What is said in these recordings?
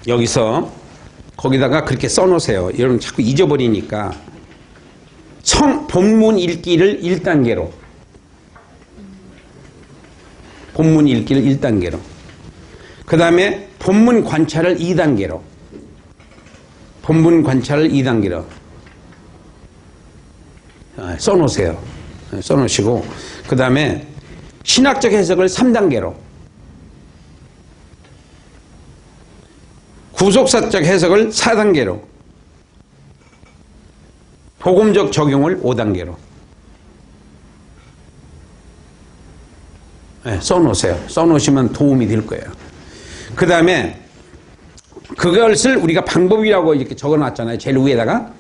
여기서 거기다가 그렇게 써놓으세요. 여러분 자꾸 잊어버리니까. 본문 읽기를 1단계로. 본문 읽기를 1단계로. 그 다음에 본문 관찰을 2단계로. 본문 관찰을 2단계로. 써놓으세요. 써놓으시고, 그 다음에 신학적 해석을 3단계로. 구속사적 해석을 4단계로. 복음적 적용을 5단계로. 써놓으세요. 써놓으시면 도움이 될 거예요. 그 다음에 그것을 우리가 방법이라고 이렇게 적어놨잖아요. 제일 위에다가.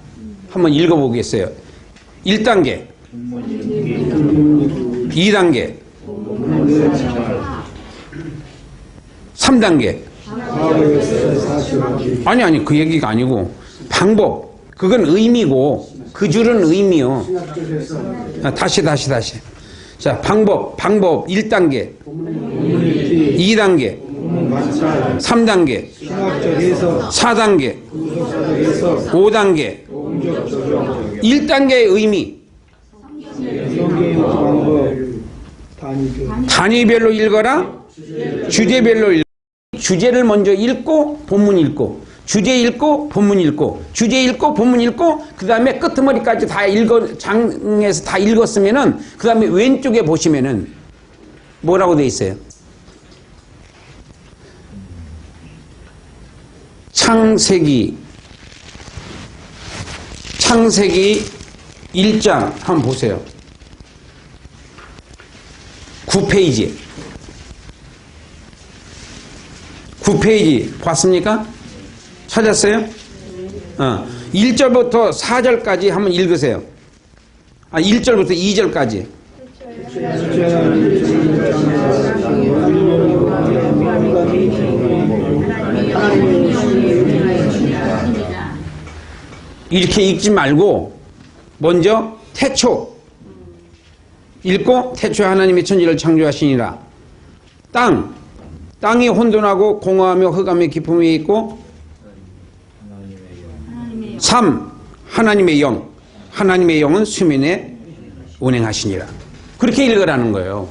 한번 읽어보겠어요. 1단계, 2단계, 3단계. 아니 그 얘기가 아니고 방법. 그건 의미고 그 줄은 의미요. 다시. 자, 방법 1단계, 2단계, 3단계, 4단계, 5단계. 1단계의 의미. 단위별로 읽어라. 주제별로 읽어라. 주제를 먼저 읽고 본문 읽고, 주제 읽고 본문 읽고, 주제 읽고 본문 읽고, 그 다음에 끄트머리까지 다 장에서 다 읽었으면은 그 다음에 왼쪽에 보시면은 뭐라고 돼 있어요? 창세기 1장 한번 보세요. 9페이지. 9페이지 봤습니까? 찾았어요? 1절부터 4절까지 한번 읽으세요. 1절부터 2절까지. 이렇게 읽지 말고 먼저 태초 읽고, 태초에 하나님의 천지를 창조하시니라. 땅이 혼돈하고 공허하며 흑암의 깊음에 있고, 3. 하나님의 영. 하나님의 영은 수면에 운행하시니라. 그렇게 읽으라는 거예요.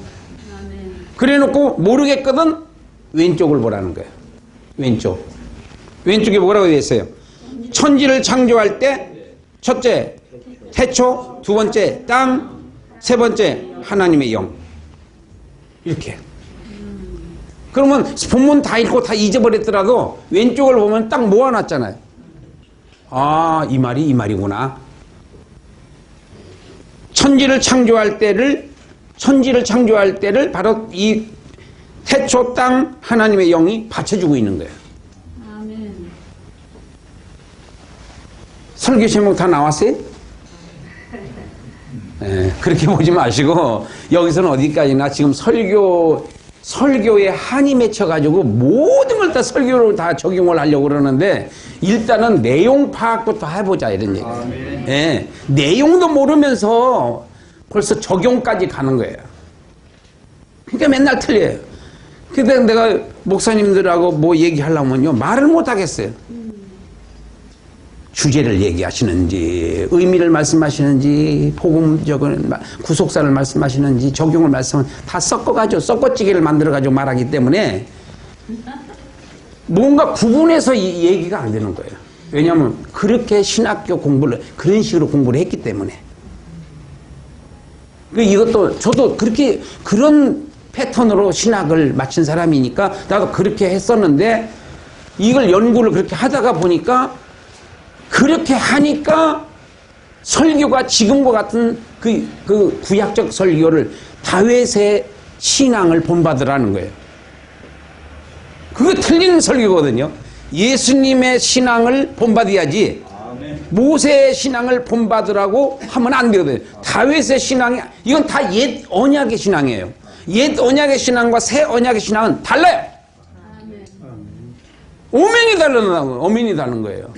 그래 놓고 모르겠거든 왼쪽을 보라는 거예요. 왼쪽에 뭐라고 되어 있어요? 천지를 창조할 때 첫째 태초, 두 번째 땅, 세 번째 하나님의 영. 이렇게. 그러면 본문 다 읽고 다 잊어버렸더라도 왼쪽을 보면 딱 모아놨잖아요. 이 말이 이 말이구나. 천지를 창조할 때를 바로 이 태초 땅 하나님의 영이 받쳐주고 있는 거예요. 아멘. 설교 제목 다 나왔어요? 그렇게 보지 마시고 여기서는 어디까지나 지금 설교에 한이 맺혀가지고 모든 걸 다 설교로 다 적용을 하려고 그러는데 일단은 내용 파악부터 해보자 이런 얘기예요. 내용도 모르면서 벌써 적용까지 가는 거예요. 그러니까 맨날 틀려요. 근데 내가 목사님들하고 뭐 얘기하려면요 말을 못 하겠어요. 주제를 얘기하시는지, 의미를 말씀하시는지, 복음적인 구속사를 말씀하시는지, 적용을 말씀하시는지 다 섞어가지고 섞어찌개를 만들어가지고 말하기 때문에 뭔가 구분해서 얘기가 안 되는 거예요. 왜냐하면 그렇게 신학교 공부를 그런 식으로 공부를 했기 때문에. 이것도 저도 그런 패턴으로 신학을 마친 사람이니까 나도 그렇게 했었는데 이걸 연구를 그렇게 하다가 보니까 그렇게 하니까 설교가 지금과 같은 그 구약적 설교를 다윗의 신앙을 본받으라는 거예요. 그거 틀린 설교거든요. 예수님의 신앙을 본받아야지 모세의 신앙을 본받으라고 하면 안 되거든요. 다윗의 신앙이 이건 다 옛 언약의 신앙이에요. 옛 언약의 신앙과 새 언약의 신앙은 달라요. 오면이 다른 거예요.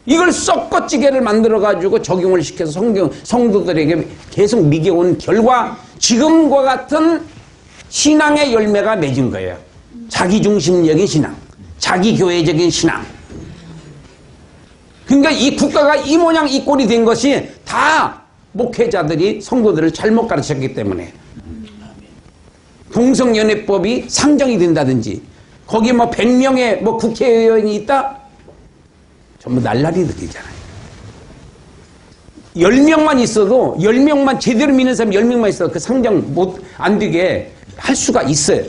이걸 섞어찌개를 만들어가지고 적용을 시켜서 성도들에게 계속 미겨온 결과 지금과 같은 신앙의 열매가 맺은 거예요. 자기중심적인 신앙. 자기 교회적인 신앙. 그러니까 이 국가가 이 모양 이 꼴이 된 것이 다 목회자들이 성도들을 잘못 가르쳤기 때문에. 동성연애법이 상정이 된다든지 거기 뭐 100명의 뭐 국회의원이 있다? 전부 날라리들이잖아요. 10명만 있어도 10명만 제대로 믿는 사람 10명만 있어도 그 상정 안 되게 할 수가 있어요.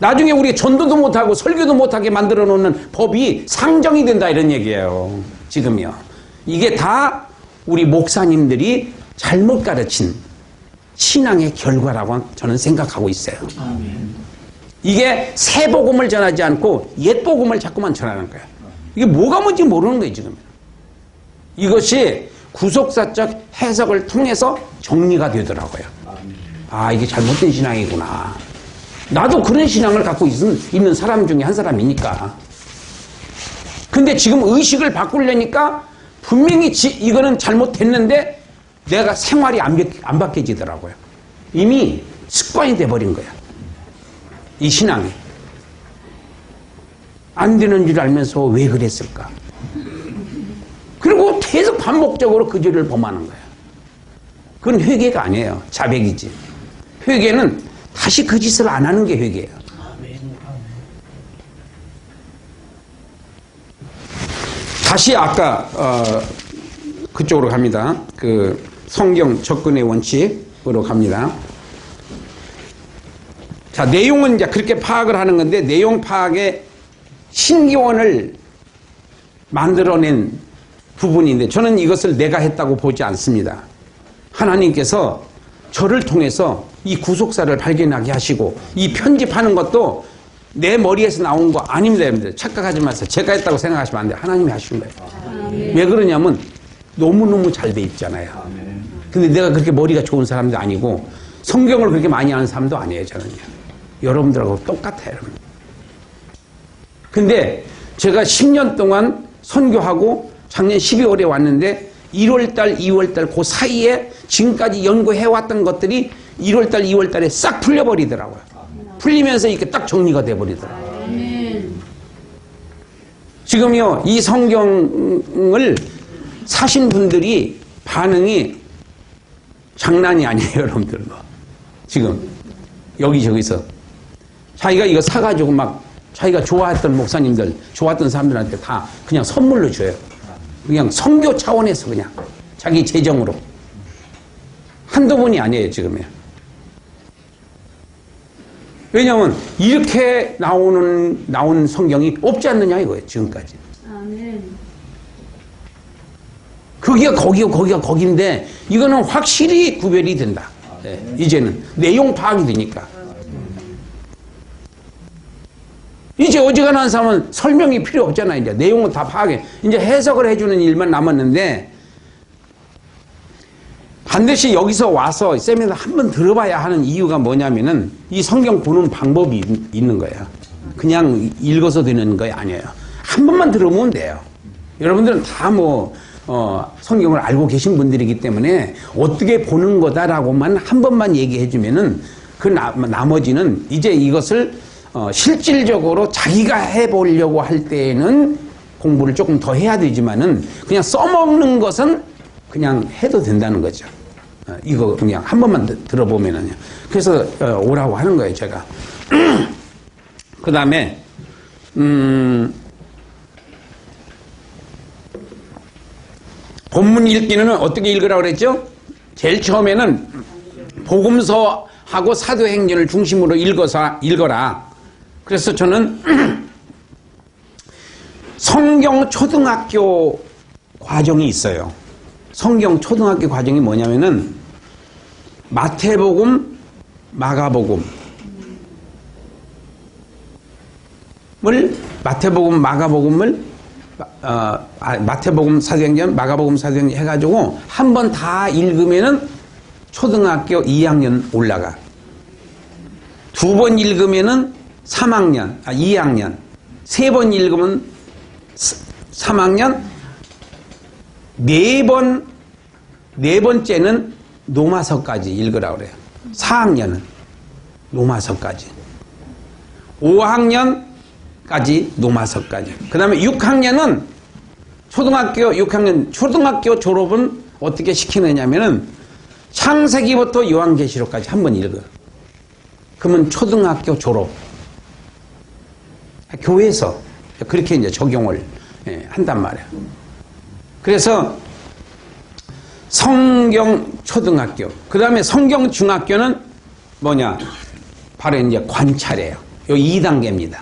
나중에 우리 전도도 못하고 설교도 못하게 만들어 놓는 법이 상정이 된다 이런 얘기예요. 지금요. 이게 다 우리 목사님들이 잘못 가르친 신앙의 결과라고 저는 생각하고 있어요. 이게 새 복음을 전하지 않고 옛 복음을 자꾸만 전하는 거예요. 이게 뭐가 뭔지 모르는 거예요, 지금. 이것이 구속사적 해석을 통해서 정리가 되더라고요. 아, 이게 잘못된 신앙이구나. 나도 그런 신앙을 갖고 있는 사람 중에 한 사람이니까. 근데 지금 의식을 바꾸려니까 분명히 이거는 잘못됐는데 내가 생활이 안 바뀌어지더라고요. 이미 습관이 돼버린 거야. 이 신앙이. 안 되는 줄 알면서 왜 그랬을까? 그리고 계속 반복적으로 그 죄를 범하는 거야. 그건 회개가 아니에요. 자백이지. 회개는 다시 그 짓을 안 하는 게 회개예요. 다시 아까 그쪽으로 갑니다. 그 성경 접근의 원칙으로 갑니다. 자, 내용은 이제 그렇게 파악을 하는 건데 내용 파악에 신기원을 만들어낸 부분인데 저는 이것을 내가 했다고 보지 않습니다. 하나님께서 저를 통해서 이 구속사를 발견하게 하시고 이 편집하는 것도 내 머리에서 나온 거 아닙니다, 여러분들. 착각하지 마세요. 제가 했다고 생각하시면 안 돼요. 하나님이 하신 거예요. 왜 그러냐면 너무너무 잘 돼 있잖아요. 근데 내가 그렇게 머리가 좋은 사람도 아니고 성경을 그렇게 많이 아는 사람도 아니에요, 저는요. 여러분들하고 똑같아요, 여러분. 근데 제가 10년 동안 선교하고 작년 12월에 왔는데 1월달, 2월달 그 사이에 지금까지 연구해왔던 것들이 1월달, 2월달에 싹 풀려버리더라고요. 풀리면서 이렇게 딱 정리가 돼버리더라고요. 지금요, 이 성경을 사신 분들이 반응이 장난이 아니에요, 여러분들. 지금 여기저기서 자기가 이거 사가지고 막 자기가 좋아했던 목사님들, 좋아했던 사람들한테 다 그냥 선물로 줘요. 그냥 선교 차원에서 그냥 자기 재정으로. 한두 번이 아니에요, 지금요. 왜냐하면 이렇게 나온 성경이 없지 않느냐 이거예요, 지금까지. 아멘. 거기가 거기고 거기가 거긴데 이거는 확실히 구별이 된다. 네, 이제는 내용 파악이 되니까. 이제 어지간한 사람은 설명이 필요 없잖아요. 이제 내용은 다 파악해. 이제 해석을 해주는 일만 남았는데 반드시 여기서 와서 세미나 한번 들어봐야 하는 이유가 뭐냐면은 이 성경 보는 방법이 있는 거예요. 그냥 읽어서 되는 거 아니에요. 한 번만 들어보면 돼요. 여러분들은 다 성경을 알고 계신 분들이기 때문에 어떻게 보는 거다라고만 한 번만 얘기해 주면은 그 나머지는 이제 이것을 실질적으로 자기가 해보려고 할 때에는 공부를 조금 더 해야 되지만은 그냥 써먹는 것은 그냥 해도 된다는 거죠. 이거 그냥 한 번만 들어보면은요. 그래서 오라고 하는 거예요, 제가. 그 다음에 본문 읽기는 어떻게 읽으라고 그랬죠? 제일 처음에는 복음서하고 사도행전을 중심으로 읽어라. 그래서 저는 성경 초등학교 과정이 있어요. 성경 초등학교 과정이 뭐냐면은 마태복음, 마가복음 마가복음을 마태복음 사도행전, 마가복음 사도행전 해가지고 한 번 다 읽으면은 초등학교 2학년 올라가. 두 번 읽으면은 2학년. 세 번 읽으면 3학년. 네 번째는 노마서까지 읽으라고 그래요. 4학년은 노마서까지. 5학년까지 노마서까지. 그 다음에 6학년은 초등학교 6학년 초등학교 졸업은 어떻게 시키느냐면은 창세기부터 요한계시록까지 한번 읽어. 그러면 초등학교 졸업. 교회에서 그렇게 이제 적용을 한단 말이야. 그래서 성경 초등학교, 그 다음에 성경 중학교는 뭐냐? 바로 이제 관찰이에요. 요 2단계입니다.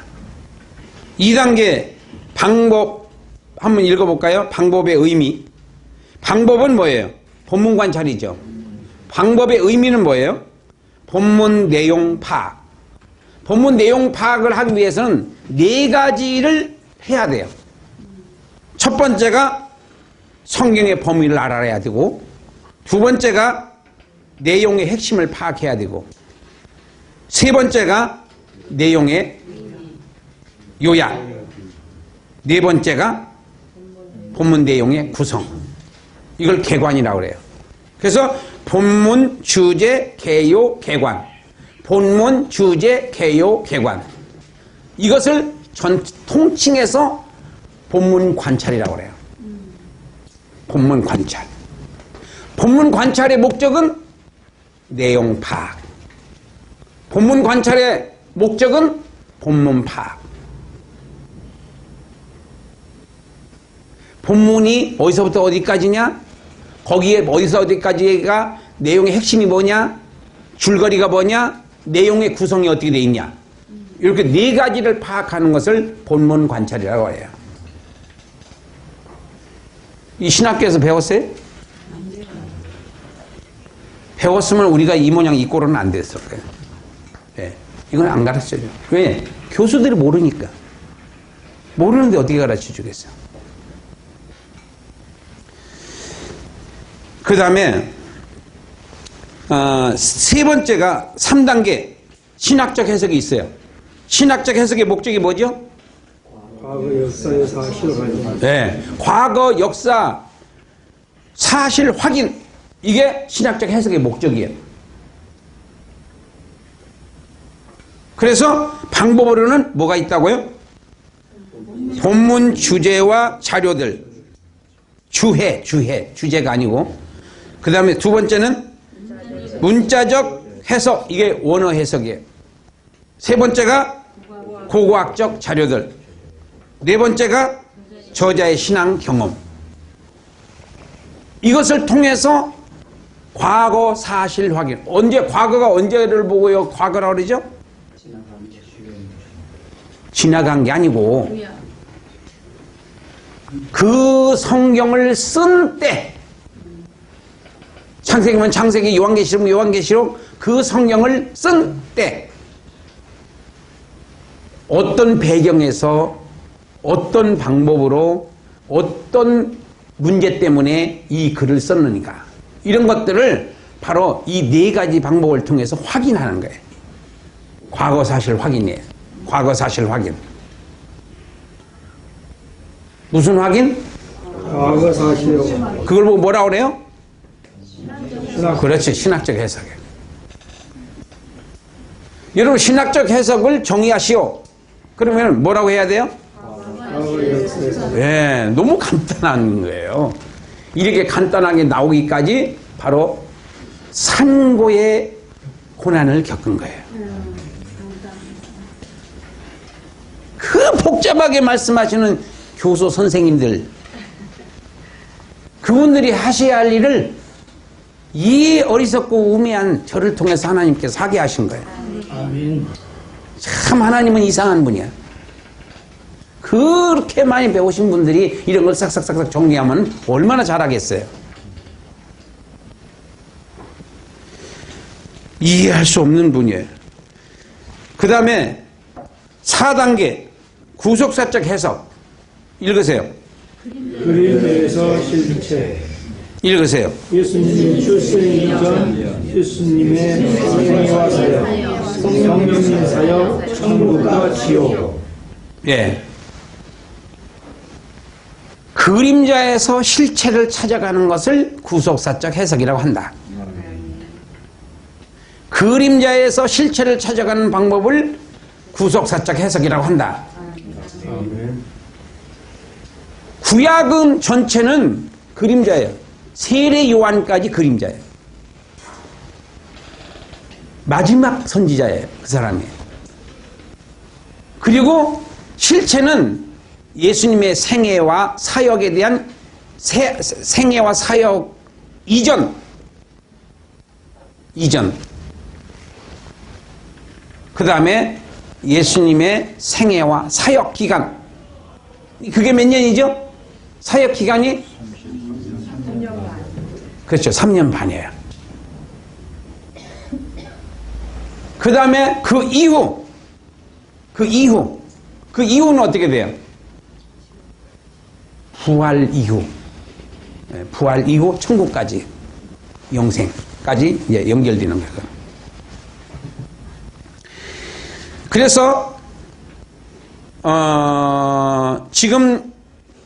2단계 방법 한번 읽어볼까요? 방법의 의미. 방법은 뭐예요? 본문 관찰이죠. 방법의 의미는 뭐예요? 본문 내용 파악. 본문 내용 파악을 하기 위해서는 4가지를 해야 돼요. 첫 번째가 성경의 범위를 알아야 되고, 두 번째가 내용의 핵심을 파악해야 되고, 세 번째가 내용의 요약, 네 번째가 본문 내용의 구성. 이걸 개관이라고 그래요. 그래서 본문, 주제, 개요, 개관. 본문, 주제, 개요, 개관. 이것을 통칭해서 본문 관찰이라고 그래요. 본문 관찰. 본문 관찰의 목적은 내용 파악. 본문 관찰의 목적은 본문 파악. 본문이 어디서부터 어디까지냐? 거기에 어디서 어디까지가 내용의 핵심이 뭐냐? 줄거리가 뭐냐? 내용의 구성이 어떻게 되어 있냐? 이렇게 4가지를 파악하는 것을 본문 관찰이라고 해요. 이 신학교에서 배웠어요? 배웠으면 우리가 이 모양 이 꼴은 안 됐을 거예요. 네. 이건 안 가르쳐줘. 왜? 교수들이 모르니까. 모르는데 어떻게 가르쳐 주겠어요? 그 다음에 세 번째가 3단계 신학적 해석이 있어요. 신학적 해석의 목적이 뭐죠? 과거 역사의 사실 확인. 네, 과거 역사 사실 확인. 이게 신학적 해석의 목적이에요. 그래서 방법으로는 뭐가 있다고요? 본문 주제와 자료들. 주제가 아니고. 그 다음에 두 번째는 문자적 해석. 이게 원어 해석이에요. 세 번째가 고고학적 자료들. 네 번째가 저자의 신앙 경험. 이것을 통해서 과거 사실 확인. 과거가 언제를 보고요? 과거라고 그러죠? 지나간 게 아니고 그 성경을 쓴 때, 창세기면 창세기, 요한계시록이면 요한계시록, 그 성경을 쓴 때 어떤 배경에서 어떤 방법으로 어떤 문제 때문에 이 글을 썼느니까, 이런 것들을 바로 이 4가지 방법을 통해서 확인하는 거예요. 과거 사실 확인이에요. 과거 사실 확인. 무슨 확인? 과거 사실. 그걸 보고 뭐라고 그래요? 신학. 그렇지, 신학적 해석이에요. 여러분, 신학적 해석을 정의하시오. 그러면 뭐라고 해야 돼요? 과거 역사의 네, 너무 간단한 거예요. 이렇게 간단하게 나오기까지 바로 산고의 고난을 겪은 거예요. 그 복잡하게 말씀하시는 교수 선생님들, 그분들이 하셔야 할 일을 이 어리석고 우매한 저를 통해서 하나님께서 하게 하신 거예요. 아멘. 참 하나님은 이상한 분이야. 그렇게 많이 배우신 분들이 이런 걸 싹싹싹싹 정리하면 얼마나 잘하겠어요. 이해할 수 없는 분이에요. 그 다음에 4단계 구속사적 해석 읽으세요. 그림에서 실체. 읽으세요. 예수님 출생 이전 예수님의 생애와 사역, 성령님 사역, 천국과 지옥. 예. 그림자에서 실체를 찾아가는 것을 구속사적 해석이라고 한다. 그림자에서 실체를 찾아가는 방법을 구속사적 해석이라고 한다. 아멘. 구약은 전체는 그림자예요. 세례 요한까지 그림자예요. 마지막 선지자예요. 그 사람이. 그리고 실체는 예수님의 생애와 사역에 대한 생애와 사역 이전. 그 다음에 예수님의 생애와 사역 기간. 그게 몇 년이죠? 사역 기간이? 3년 반. 그렇죠. 3년 반이에요. 그 다음에 그 이후는 어떻게 돼요? 부활 이후 천국까지, 영생까지 연결되는 거예요. 그래서 지금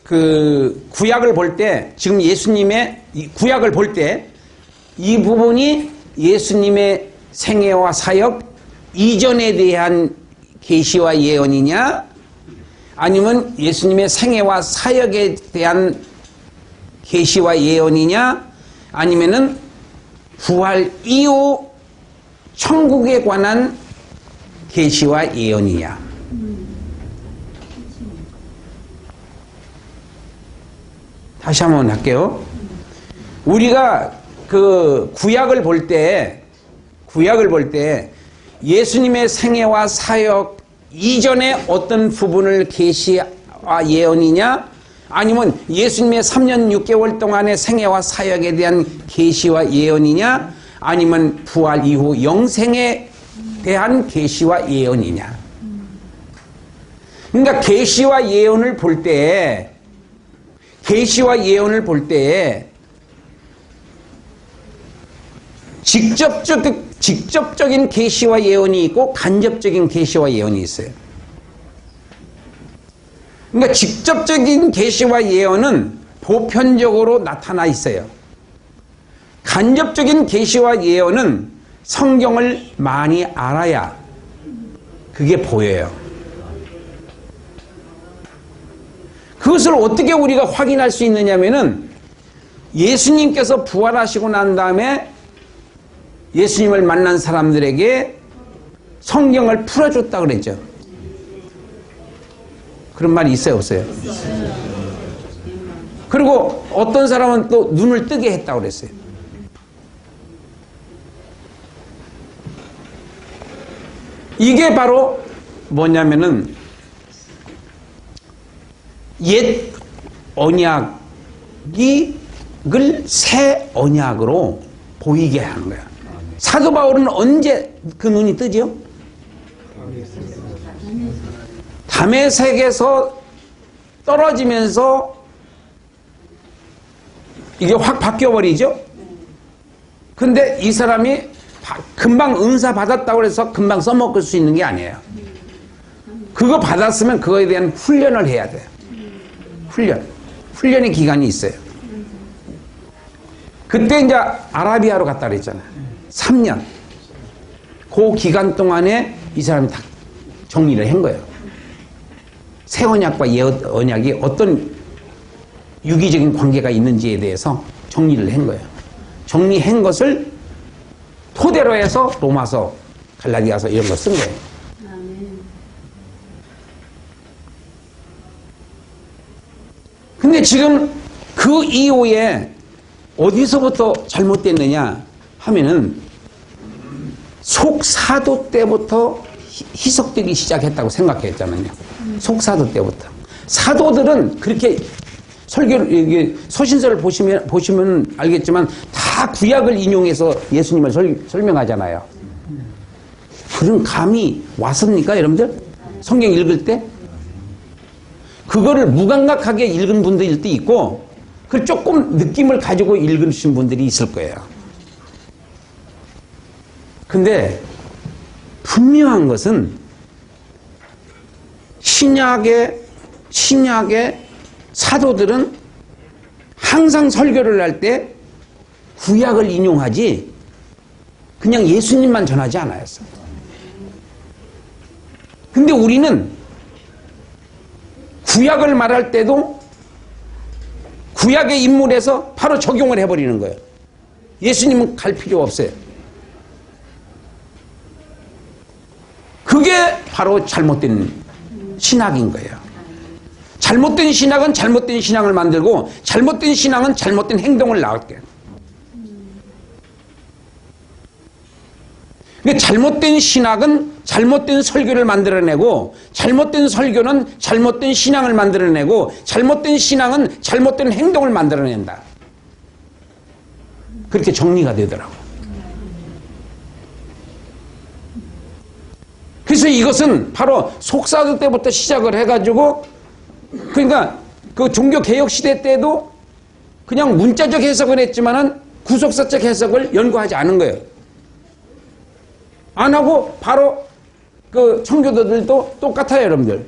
그 구약을 볼 때, 지금 예수님의 구약을 볼 때 이 부분이 예수님의 생애와 사역 이전에 대한 계시와 예언이냐, 아니면 예수님의 생애와 사역에 대한 계시와 예언이냐, 아니면은 부활 이후 천국에 관한 계시와 예언이냐. 다시 한번 할게요. 우리가 그 구약을 볼 때 예수님의 생애와 사역 이전에 어떤 부분을 계시와 예언이냐, 아니면 예수님의 3년 6개월 동안의 생애와 사역에 대한 계시와 예언이냐, 아니면 부활 이후 영생에 대한 계시와 예언이냐. 그러니까 계시와 예언을 볼 때 직접적인 계시와 예언이 있고 간접적인 계시와 예언이 있어요. 그러니까 직접적인 계시와 예언은 보편적으로 나타나 있어요. 간접적인 계시와 예언은 성경을 많이 알아야 그게 보여요. 그것을 어떻게 우리가 확인할 수 있느냐면은 예수님께서 부활하시고 난 다음에 예수님을 만난 사람들에게 성경을 풀어줬다 그랬죠. 그런 말이 있어요, 없어요? 그리고 어떤 사람은 또 눈을 뜨게 했다고 그랬어요. 이게 바로 뭐냐면은 옛 언약을 새 언약으로 보이게 하는 거야. 사도 바울은 언제 그 눈이 뜨죠? 다메섹에서 떨어지면서 이게 확 바뀌어버리죠? 근데 이 사람이 금방 은사 받았다고 해서 금방 써먹을 수 있는 게 아니에요. 그거 받았으면 그거에 대한 훈련을 해야 돼요. 훈련의 기간이 있어요. 그때 이제 아라비아로 갔다 그랬잖아요. 3년. 그 기간 동안에 이 사람이 다 정리를 한 거예요. 새 언약과 옛 언약이 어떤 유기적인 관계가 있는지에 대해서 정리를 한 거예요. 정리한 것을 토대로 해서 로마서, 갈라디아서 이런 거 쓴 거예요. 근데 지금 그 이후에 어디서부터 잘못됐느냐 하면은 속사도 때부터 희석되기 시작했다고 생각했잖아요. 속사도 때부터. 사도들은 그렇게 설교를, 서신서를 보시면 알겠지만 다 구약을 인용해서 예수님을 설명하잖아요. 그런 감이 왔습니까, 여러분들? 성경 읽을 때? 그거를 무감각하게 읽은 분들도 있고, 그 조금 느낌을 가지고 읽으신 분들이 있을 거예요. 근데 분명한 것은 신약의 사도들은 항상 설교를 할 때 구약을 인용하지 그냥 예수님만 전하지 않았어요. 근데 우리는 구약을 말할 때도 구약의 인물에서 바로 적용을 해버리는 거예요. 예수님은 갈 필요 없어요. 그게 바로 잘못된 신학인 거예요. 잘못된 신학은 잘못된 신앙을 만들고 잘못된 신앙은 잘못된 행동을 낳게. 그러니까 잘못된 신학은 잘못된 설교를 만들어내고 잘못된 설교는 잘못된 신앙을 만들어내고 잘못된 신앙은 잘못된 행동을 만들어낸다. 그렇게 정리가 되더라고요. 그래서 이것은 바로 속사도 때부터 시작을 해가지고 그러니까 그 종교개혁 시대 때도 그냥 문자적 해석을 했지만은 구속사적 해석을 연구하지 않은 거예요. 안 하고 바로 그 청교도들도 똑같아요, 여러분들.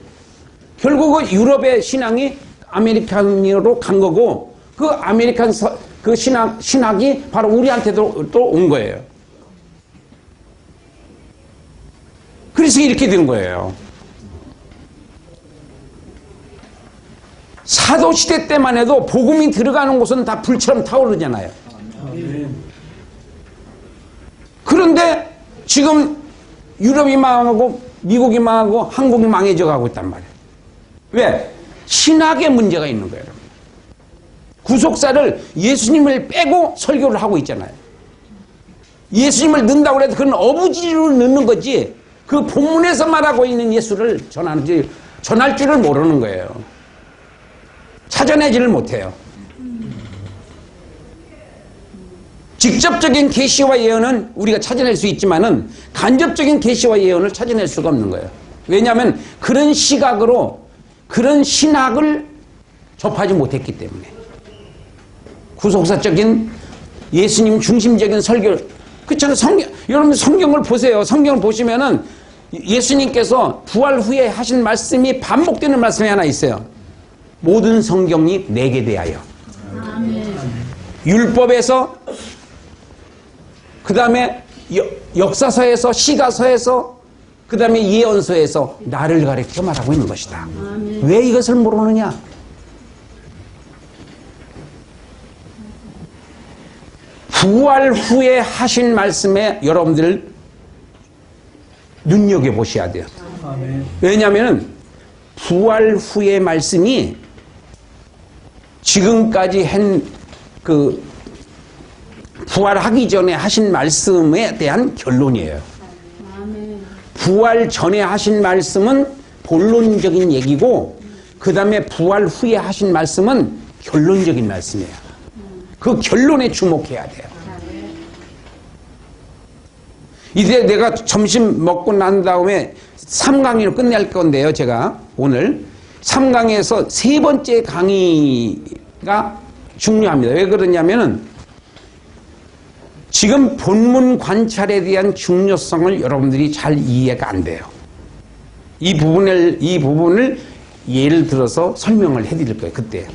결국은 유럽의 신앙이 아메리칸으로 간 거고 그 아메리칸 그 신학이 바로 우리한테도 또 온 거예요. 그래서 이렇게 된 거예요. 사도시대 때만 해도 복음이 들어가는 곳은 다 불처럼 타오르잖아요. 그런데 지금 유럽이 망하고 미국이 망하고 한국이 망해져 가고 있단 말이에요. 왜? 신학의 문제가 있는 거예요. 구속사를 예수님을 빼고 설교를 하고 있잖아요. 예수님을 넣는다고 해도 그건 어부지로 넣는 거지 그 본문에서 말하고 있는 예수를 전할 줄을 모르는 거예요. 찾아내지를 못해요. 직접적인 계시와 예언은 우리가 찾아낼 수 있지만은 간접적인 계시와 예언을 찾아낼 수가 없는 거예요. 왜냐하면 그런 시각으로 그런 신학을 접하지 못했기 때문에 구속사적인 예수님 중심적인 설교 그렇잖아요. 여러분 성경을 보세요. 성경을 보시면은 예수님께서 부활 후에 하신 말씀이 반복되는 말씀이 하나 있어요. 모든 성경이 내게 대하여. 아멘. 율법에서 그 다음에 역사서에서 시가서에서 그 다음에 예언서에서 나를 가리켜 말하고 있는 것이다. 아멘. 왜 이것을 모르느냐? 부활 후에 하신 말씀에 여러분들 눈여겨보셔야 돼요. 아멘. 왜냐하면 부활 후의 말씀이 지금까지 부활하기 전에 하신 말씀에 대한 결론이에요. 부활 전에 하신 말씀은 본론적인 얘기고 그 다음에 부활 후에 하신 말씀은 결론적인 말씀이에요. 그 결론에 주목해야 돼요. 이제 내가 점심 먹고 난 다음에 3강의를 끝낼 건데요. 제가 오늘 3강에서 세 번째 강의가 중요합니다. 왜 그러냐면은 지금 본문 관찰에 대한 중요성을 여러분들이 잘 이해가 안 돼요. 이 부분을 예를 들어서 설명을 해드릴 거예요. 그때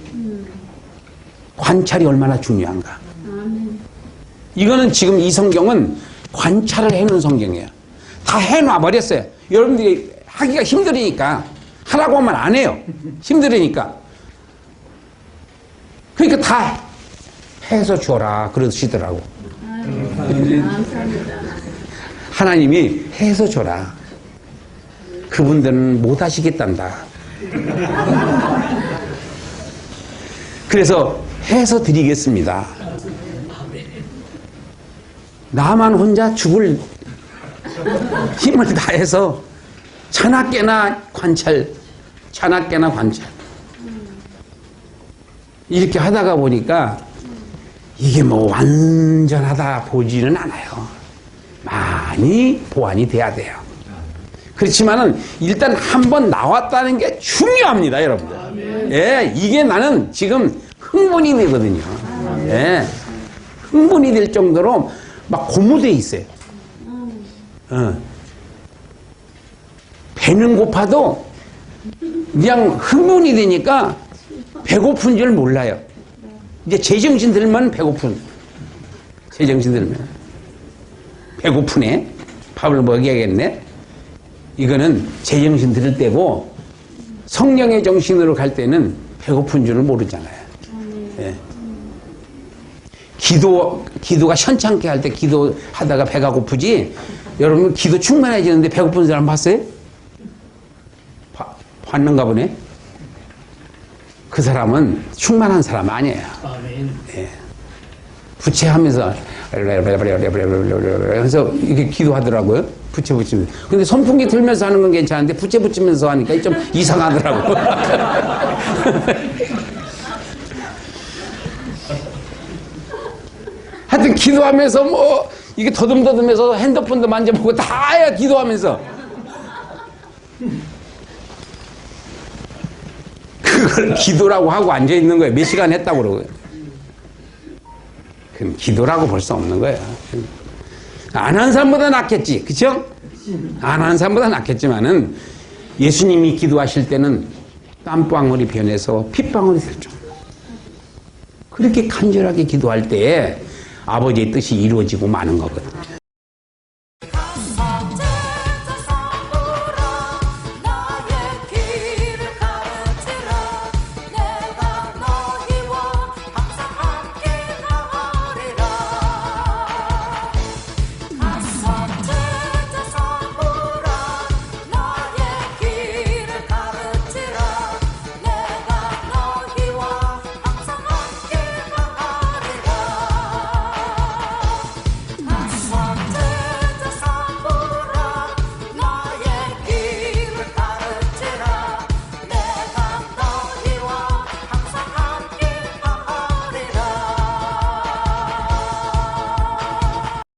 관찰이 얼마나 중요한가. 이거는 지금 이 성경은 관찰을 해놓은 성경이에요. 다 해놔 버렸어요. 여러분들이 하기가 힘들으니까 하라고 하면 안 해요. 힘들으니까. 그러니까 다 해서 줘라 그러시더라고. 하나님이 해서 줘라. 그분들은 못 하시겠단다. 그래서 해서 드리겠습니다. 나만 혼자 죽을 힘을 다해서 차나깨나 관찰 이렇게 하다가 보니까 이게 뭐 완전하다 보지는 않아요. 많이 보완이 돼야 돼요. 그렇지만은 일단 한번 나왔다는 게 중요합니다, 여러분들. 예, 이게 나는 지금 흥분이 되거든요. 예, 흥분이 될 정도로 막 고무돼 있어요. 배는 고파도 그냥 흥분이 되니까 배고픈 줄 몰라요. 이제 제정신 들면 제정신 들면 배고프네. 밥을 먹여야겠네. 이거는 제정신 들을 때고 성령의 정신으로 갈 때는 배고픈 줄을 모르잖아요. 예. 기도가 현찮게 할 때 기도하다가 배가 고프지. 여러분 기도 충만해지는데 배고픈 사람 봤어요? 봤는가 보네. 그 사람은 충만한 사람 아니에요. 예. 부채하면서 그래서 이게 기도하더라고요. 부채 붙이면서. 근데 선풍기 들면서 하는 건 괜찮은데 부채 붙이면서 하니까 좀 이상하더라고. 하여튼 기도하면서 뭐 이게 더듬더듬해서 핸드폰도 만져보고 다 해야 기도하면서 그걸 기도라고 하고 앉아있는 거예요. 몇 시간 했다고 그러고요. 그럼 기도라고 볼 수 없는 거예요. 안 한 사람보다 낫겠지. 그쵸? 안 한 사람보다 낫겠지만은 예수님이 기도하실 때는 땀방울이 변해서 핏방울이 될 정도. 그렇게 간절하게 기도할 때에 아버지의 뜻이 이루어지고 마는 거거든요.